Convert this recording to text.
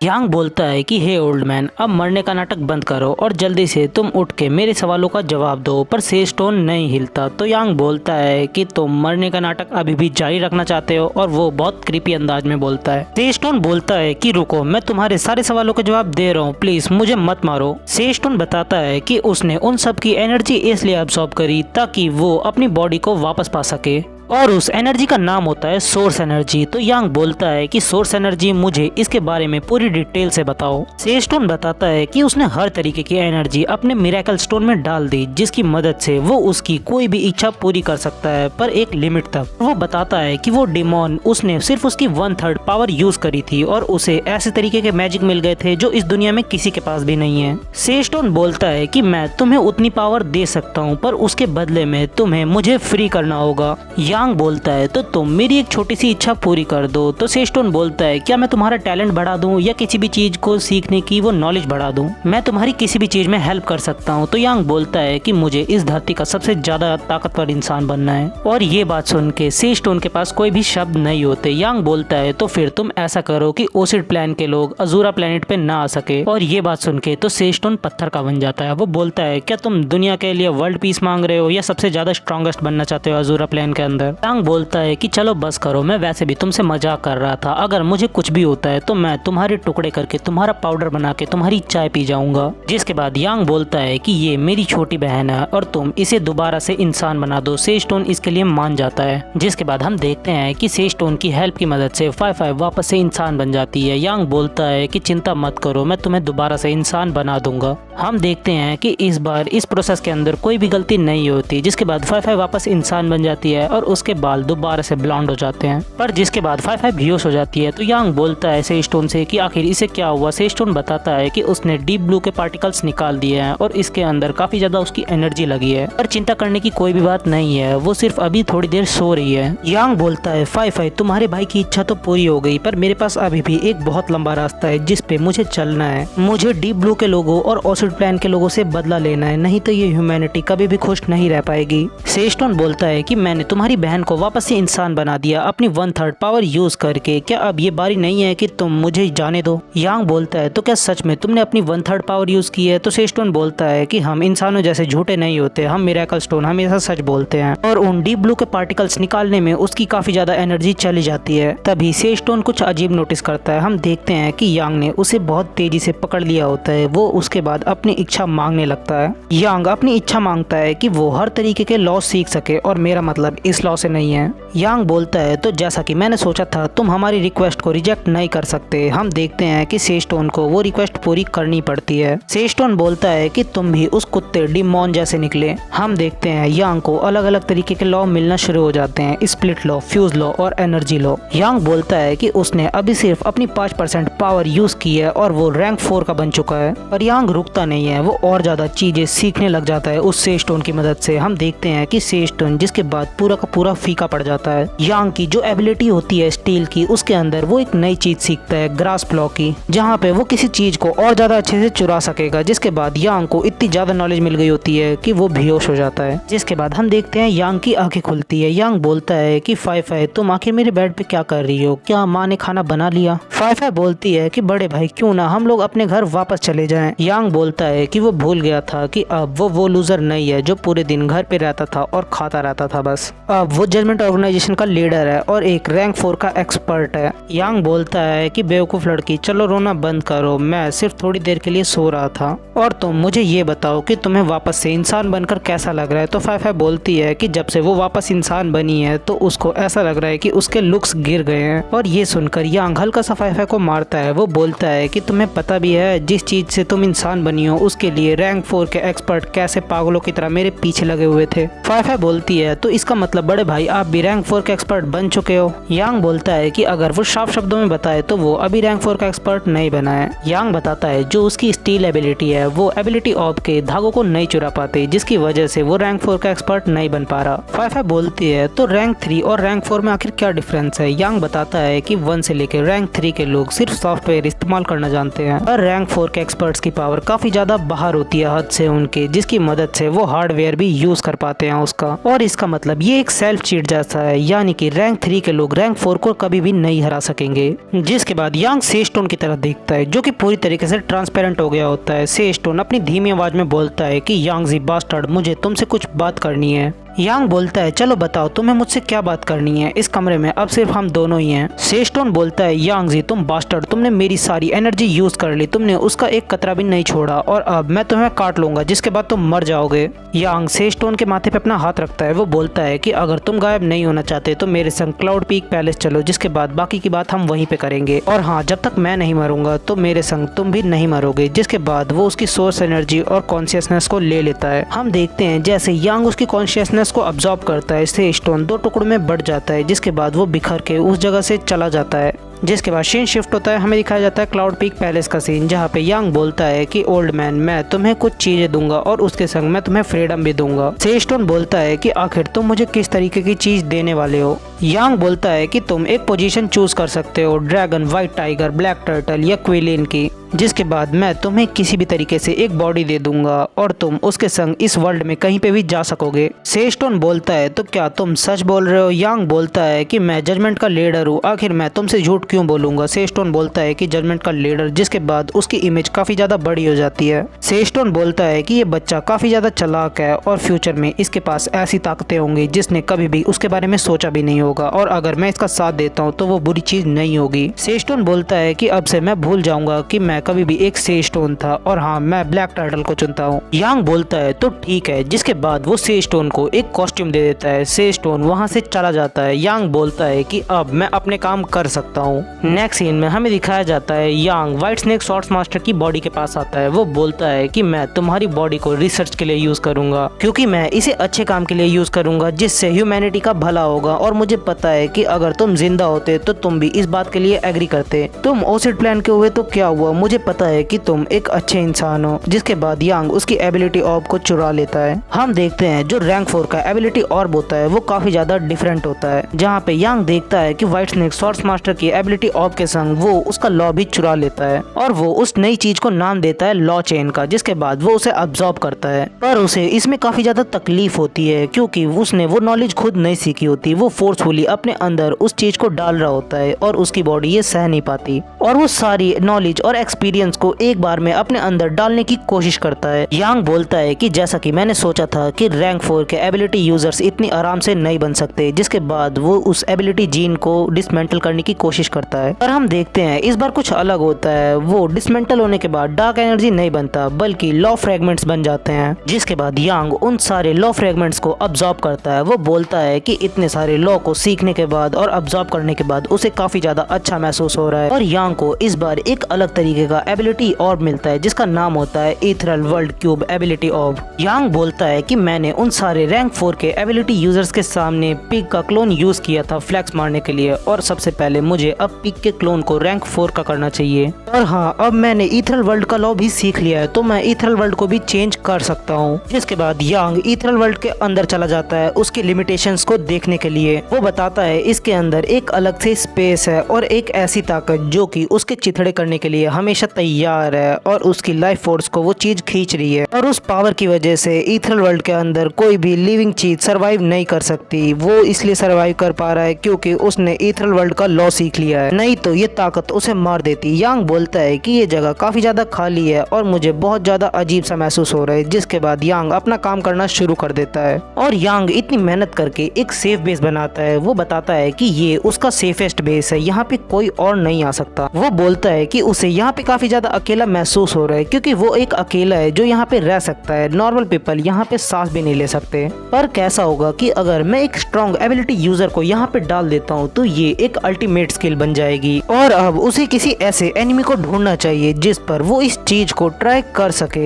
यांग बोलता है कि हे ओल्ड मैन, अब मरने का नाटक बंद करो और जल्दी से तुम उठ के मेरे सवालों का जवाब दो। पर सेस्टोन नहीं हिलता तो यांग बोलता है कि तुम मरने का नाटक अभी भी जारी रखना चाहते हो, और वो बहुत क्रीपी अंदाज में बोलता है। सेस्टोन बोलता है कि रुको, मैं तुम्हारे सारे सवालों के जवाब दे रहा हूँ, प्लीज मुझे मत मारो। सेस्टोन बताता है कि उसने उन सब की एनर्जी इसलिए अब्सॉर्ब करी ताकि वो अपनी बॉडी को वापस पा सके, और उस एनर्जी का नाम होता है सोर्स एनर्जी। तो यांग बोलता है कि सोर्स एनर्जी, मुझे इसके बारे में पूरी डिटेल से बताओ। सेस्टोन बताता है कि उसने हर तरीके की एनर्जी अपने मिरेकल स्टोन में डाल दी, जिसकी मदद से वो उसकी कोई भी इच्छा पूरी कर सकता है, पर एक लिमिट तक। वो बताता है कि वो डिमोन, उसने सिर्फ उसकी 1/3 पावर यूज करी थी और उसे ऐसे तरीके के मैजिक मिल गए थे जो इस दुनिया में किसी के पास भी नहीं है। सेस्टोन बोलता है कि मैं तुम्हें उतनी पावर दे सकता हूँ, पर उसके बदले में तुम्हें मुझे फ्री करना होगा। यांग बोलता है तो तुम मेरी एक छोटी सी इच्छा पूरी कर दो। तो सेस्टोन बोलता है क्या मैं तुम्हारा टैलेंट बढ़ा दूं या किसी भी चीज को सीखने की वो नॉलेज बढ़ा दूं, मैं तुम्हारी किसी भी चीज में हेल्प कर सकता हूं। तो यांग बोलता है कि मुझे इस धरती का सबसे ज्यादा ताकतवर इंसान बनना है। और ये बात सुन के सेस्टोन के पास कोई भी शब्द नहीं होते। यांग बोलता है तो फिर तुम ऐसा करो कि ओसिड प्लान के लोग अजूरा प्लेनेट पे ना आ सके। और ये बात सुन के तो सेस्टोन पत्थर का बन जाता है। वो बोलता है क्या तुम दुनिया के लिए वर्ल्ड पीस मांग रहे हो या सबसे ज्यादा स्ट्रॉन्गेस्ट बनना चाहते हो अजूरा प्लेन के अंदर। यांग बोलता है कि चलो बस करो, मैं वैसे भी तुमसे मजाक कर रहा था, अगर मुझे कुछ भी होता है तो मैं तुम्हारे टुकड़े करके तुम्हारा पाउडर बना के तुम्हारी चाय पी जाऊंगा। जिसके बाद यांग बोलता है कि ये मेरी छोटी बहन है और तुम इसे दोबारा से इंसान बना दो। सेस्टोन इसके लिए मान जाता है। जिसके बाद हम देखते हैं कि सेस्टोन की हेल्प की मदद से 5-5 वापस से इंसान बन जाती है। यांग बोलता है कि चिंता मत करो, मैं तुम्हें दोबारा से इंसान बना दूंगा। हम देखते हैं कि इस बार इस प्रोसेस के अंदर कोई भी गलती नहीं होती। जिसके बाद 5-5 वापस इंसान बन जाती है और उसके बाल दोबारा से ब्लॉन्ड हो जाते हैं। पर जिसके बाद 5-5 बेहोश हो जाती है। तो यांग बोलता है सेस्टोन से कि आखिर इसे क्या हुआ। सेस्टोन बताता है कि उसने डीप ब्लू के पार्टिकल्स निकाल दिए हैं और इसके अंदर काफी ज्यादा उसकी एनर्जी लगी है, पर चिंता करने की कोई भी बात नहीं है, वो सिर्फ अभी थोड़ी देर सो रही है। यांग बोलता है 5-5 तुम्हारे भाई की इच्छा तो पूरी हो गई, पर मेरे पास अभी भी एक बहुत लंबा रास्ता है जिस पे मुझे चलना है। मुझे डीप ब्लू के लोगों और ओसिड प्लान के लोगों से बदला लेना है, नहीं तो ये ह्यूमैनिटी कभी भी खुश नहीं रह पाएगी। सेस्टोन बोलता है कि मैंने तुम्हारी बहन को वापस से इंसान बना दिया अपनी 1/3 पावर यूज करके, क्या अब ये बारी नहीं है कि तुम मुझे जाने दो। यांग बोलता है तो क्या सच में तुमने अपनी 1/3 पावर यूज की है। तो सेस्टोन बोलता है कि हम इंसानों जैसे झूठे नहीं होते, हम मिरेकल स्टोन हमेशा सच बोलते हैं। और उन डीप ब्लू के पार्टिकल्स निकालने में उसकी काफी ज्यादा एनर्जी चली जाती है। तभी सेस्टोन कुछ अजीब नोटिस करता है। हम देखते हैं कि यांग ने उसे बहुत तेजी से पकड़ लिया होता है। वो उसके बाद अपनी इच्छा मांगने लगता है। यांग अपनी इच्छा मांगता है कि वो हर तरीके के लॉ सीख सके, और मेरा मतलब इस लॉ से नहीं है। यांग बोलता है तो जैसा कि मैंने सोचा था, तुम हमारी रिक्वेस्ट को रिजेक्ट नहीं कर सकते। हम देखते हैं कि सेस्टोन को वो रिक्वेस्ट पूरी करनी पड़ती है। सेस्टोन बोलता है कि तुम भी उस कुत्ते डिमोन जैसे निकले। हम देखते हैं यांग को अलग अलग तरीके के लॉ मिलना शुरू हो जाते हैं, स्प्लिट लॉ, फ्यूज लॉ और एनर्जी लॉ। यांग बोलता है कि उसने अभी सिर्फ अपनी 5% पावर यूज की है और वो रैंक 4 का बन चुका है। पर यांग रुकता नहीं है, वो और ज्यादा चीजें सीखने लग जाता है उस सेस्टोन की मदद से। हम देखते हैं कि सेस्टोन जिसके बाद पूरा का पूरा फीका पड़ जाता है। यांग की जो एबिलिटी होती है स्टील की, उसके अंदर वो एक नई चीज सीखता है ग्रास्प लॉ की, जहाँ पे वो किसी चीज को और ज्यादा अच्छे से चुरा सकेगा। जिसके बाद यांग को इतनी ज्यादा नॉलेज मिल गई होती है कि वो बेहोश हो जाता है। जिसके बाद हम देखते हैं यांग की आंखें खुलती है। यांग बोलता है कि 5-5 तुम आखिर मेरे बेड पे क्या कर रही हो, क्या माँ ने खाना बना लिया। 5-5 बोलती है कि बड़े भाई क्यों ना हम लोग अपने घर वापस चले जाएं। यांग बोलता है कि वो भूल गया था कि अब वो लूजर नहीं है जो पूरे दिन घर पे रहता था और खाता रहता था बस। अब वो जजमेंट ऑर्गेनाइजेशन का लीडर है और एक रैंक 4 का एक्सपर्ट है। यांग बोलता है कि बेवकूफ लड़की, चलो रोना बंद करो, मैं सिर्फ थोड़ी देर के लिए सो रहा था और तुम मुझे ये बताओ कि तुम्हें वापस से इंसान बनकर कैसा लग रहा है। तो 5-5 बोलती है कि जब से वो वापस इंसान बनी है तो उसको ऐसा लग रहा है कि उसके लुक्स गिर गए हैं। और ये सुनकर यांग हल्का सा 5-5 को मारता है। वो बोलता है कि तुम्हें पता भी है जिस चीज से तुम इंसान बनी हो उसके लिए रैंक 4 के एक्सपर्ट कैसे पागलों की तरह मेरे पीछे लगे हुए थे। 5-5 बोलती है तो इसका मतलब बड़े भाई आप भी रैंक 4 के एक्सपर्ट बन चुके हो। यांग बोलता है कि अगर वो साफ शब्दों में बताए तो वो अभी रैंक 4 का एक्सपर्ट नहीं बना है। यांग बताता है जो उसकी स्टील एबिलिटी है वो एबिलिटी ऑफ के धागों को नहीं चुरा पाते, जिसकी वजह से वो रैंक 4 का एक्सपर्ट नहीं बन पा रहा। 5-5 बोलती है तो रैंक 3 और रैंक 4 में आखिर क्या डिफरेंस है। यांग बताता है कि 1 से लेकर रैंक 3 के लोग सिर्फ सॉफ्टवेयर इस्तेमाल करना जानते हैं, और रैंक 4 के एक्सपर्ट्स की पावर काफी ज्यादा बाहर होती है हद से उनके, जिसकी मदद से वो हार्डवेयर भी यूज कर पाते हैं उसका। और इसका मतलब ये एक सेल्फ चीट जैसा है, यानी कि रैंक 3 के लोग रैंक 4 को कभी भी नहीं हरा सकेंगे। जिसके बाद यांग सेस्टोन की तरफ देखता है जो कि पूरी तरीके से ट्रांसपेरेंट हो गया होता है। सेस्टोन अपनी धीमी आवाज में बोलता है कि यांगजी बास्टर्ड, मुझे तुमसे कुछ बात करनी है। यांग बोलता है चलो बताओ तुम्हें मुझसे क्या बात करनी है, इस कमरे में अब सिर्फ हम दोनों ही हैं। सेस्टोन बोलता है यांगजी तुम बास्टर्ड, तुमने मेरी सारी एनर्जी यूज कर ली, तुमने उसका एक कतरा भी नहीं छोड़ा और अब मैं तुम्हें काट लूंगा जिसके बाद तुम मर जाओगे। यांग सेस्टोन के माथे पे अपना हाथ रखता है। वो बोलता है कि अगर तुम गायब नहीं होना चाहते तो मेरे संग क्लाउड पीक पैलेस चलो, जिसके बाद बाकी की बात हम वहीं पे करेंगे। और हाँ, जब तक मैं नहीं मरूंगा तो मेरे संग तुम भी नहीं मरोगे। जिसके बाद वो उसकी सोर्स एनर्जी और कॉन्शियसनेस को ले लेता है। हम देखते हैं जैसे यांग उसकी कॉन्शियसनेस को अब्सॉर्ब करता है, सेस्टोन 2 टुकड़ों में बढ़ जाता है। जिसके बाद वो बिखर के उस जगह से चला जाता है। जिसके बाद सीन शिफ्ट होता है, हमें दिखाया जाता है क्लाउड पीक पैलेस का सीन, जहाँ पे यांग बोलता है कि ओल्ड मैन मैं तुम्हें कुछ चीजें दूंगा और उसके संग मैं तुम्हें फ्रीडम भी दूंगा। सेस्टोन बोलता है कि आखिर तुम मुझे किस तरीके की चीज देने वाले हो। यांग बोलता है कि तुम एक पोजीशन चूज कर सकते हो, dragon, white tiger, black turtle या क्विलिन की। जिसके बाद मैं तुम्हें किसी भी तरीके से एक बॉडी दे दूंगा और तुम उसके संग इस वर्ल्ड में कहीं पे भी जा सकोगे। सेस्टोन बोलता है तो क्या तुम सच बोल रहे हो। यांग बोलता है कि मैं जजमेंट का लीडर हूँ, आखिर मैं तुमसे झूठ क्यों बोलूंगा। सेस्टोन बोलता है कि जजमेंट का लीडर, जिसके बाद उसकी इमेज काफी ज्यादा बड़ी हो जाती है। सेस्टोन बोलता है कि ये बच्चा काफी ज्यादा चालाक है और फ्यूचर में इसके पास ऐसी ताकतें होंगी जिसने कभी भी उसके बारे में सोचा भी नहीं होगा, और अगर मैं इसका साथ देता हूँ तो वो बुरी चीज नहीं होगी। सेस्टोन बोलता है कि अब से मैं भूल जाऊंगा कि मैं कभी भी एक सेस्टोन था और हाँ, मैं ब्लैक टर्टल को चुनता हूँ। यांग बोलता है तो ठीक है। जिसके बाद वो सेस्टोन को एक कॉस्ट्यूम दे देता है। सेस्टोन वहाँ से चला जाता है। यांग बोलता है कि अब मैं अपने काम कर सकता हूँ। नेक्स्ट सीन में हमें दिखाया जाता है यांग व्हाइट स्नेक स्वॉर्ड्स मास्टर की बॉडी के पास आता है। वो बोलता है कि मैं तुम्हारी बॉडी को रिसर्च के लिए यूज करूंगा, क्योंकि मैं इसे अच्छे काम के लिए यूज करूंगा जिससे ह्यूमैनिटी का भला होगा। और मुझे पता है कि अगर तुम जिंदा होते तो तुम भी इस बात के लिए एग्री करते। तुम ओसिड प्लान के हुए तो क्या हुआ, मुझे पता है कि तुम एक अच्छे इंसान हो। जिसके बाद यांग उसकी एबिलिटी ऑर्ब को चुरा लेता है। हम देखते हैं जो रैंक 4 का एबिलिटी ऑर्ब होता है वो काफी ज्यादा डिफरेंट होता है, जहाँ पे यांग देखता है कि व्हाइट स्नेक स्वॉर्ड्स मास्टर की एबिलिटी ऑर्ब के संग वो उसका लॉ भी चुरा लेता है और वो उस नई चीज को नाम देता है लॉ चेन का। जिसके बाद वो उसे अब्सॉर्ब करता है, पर उसे इसमें काफी ज्यादा तकलीफ होती है क्योंकि उसने वो नॉलेज खुद नहीं सीखी होती। वो फोर्सफुली अपने अंदर उस चीज को डाल रहा होता है और उसकी बॉडी ये सह नहीं पाती और वो सारी नॉलेज और एक्सपीरियंस को एक बार में अपने अंदर डालने की कोशिश करता है। यांग बोलता है कि जैसा कि मैंने सोचा था कि रैंक 4 के एबिलिटी यूजर्स इतनी आराम से नहीं बन सकते। जिसके बाद वो उस एबिलिटी जीन को डिसमेंटल करने की कोशिश करता है, पर हम देखते हैं इस बार कुछ अलग होता है। वो डिसमेंटल होने के बाद डार्क एनर्जी नहीं बनता बल्कि लॉ फ्रेगमेंट्स बन जाते हैं। जिसके बाद यांग उन सारे लॉ फ्रेगमेंट्स को अब्सॉर्ब करता है। वो बोलता है कि इतने सारे लॉ को सीखने के बाद और अब्सॉर्ब करने के बाद उसे काफी ज्यादा अच्छा महसूस हो रहा है। और यांग को इस बार एक अलग तरीके का एबिलिटी ऑर्ब मिलता है जिसका नाम होता है ethereal world cube ability orb. Yang बोलता है कि मैंने उन सारे रैंक 4 के एबिलिटी यूजर्स के सामने पिग का क्लोन यूज किया था फ्लैक्स मारने के लिए, और सबसे पहले मुझे अब पिग के क्लोन को रैंक 4 का करना चाहिए। और हाँ, अब मैंने इथरल वर्ल्ड का लॉ भी सीख लिया है तो मैं इथरल वर्ल्ड को भी चेंज कर सकता हूँ। जिसके बाद यांग इथरल वर्ल्ड के अंदर चला जाता है उसकी लिमिटेशंस को देखने के लिए। वो बताता है इसके अंदर एक अलग से स्पेस है और एक ऐसी ताकत जो कि उसके चिथड़े करने के लिए हमेशा तैयार है और उसकी लाइफ फोर्स को वो चीज खींच रही है। और उस पावर की वजह से इथरल वर्ल्ड के अंदर कोई भी लिविंग चीज सरवाइव नहीं कर सकती। वो इसलिए सरवाइव कर पा रहा है क्योंकि उसने इथरल वर्ल्ड का लॉ सीख लिया है, नहीं तो ये ताकत उसे मार देती। यांग बोलता है कि ये जगह काफी ज्यादा खाली है और मुझे बहुत ज्यादा अजीब सा महसूस हो रहा है। जिसके बाद यांग अपना काम करना शुरू कर देता है और यांग इतनी मेहनत करके एक सेफ बेस बनाता है। वो बताता है कि ये उसका सेफेस्ट बेस है, यहाँ पे कोई और नहीं आ सकता। वो बोलता है कि उसे यहाँ पे काफी ज्यादा अकेला महसूस हो रहा है क्योंकि वो एक अकेला है जो यहाँ पे रह सकता है। नॉर्मल पीपल यहाँ पे सांस भी नहीं ले सकते। पर कैसा होगा कि अगर मैं एक स्ट्रॉन्ग एबिलिटी यूजर को यहाँ पे डाल देता हूँ तो ये एक अल्टीमेट स्किल बन जाएगी और अब उसे किसी ऐसे एनिमी को ढूंढना चाहिए जिस पर वो इस चीज को ट्राई कर सके।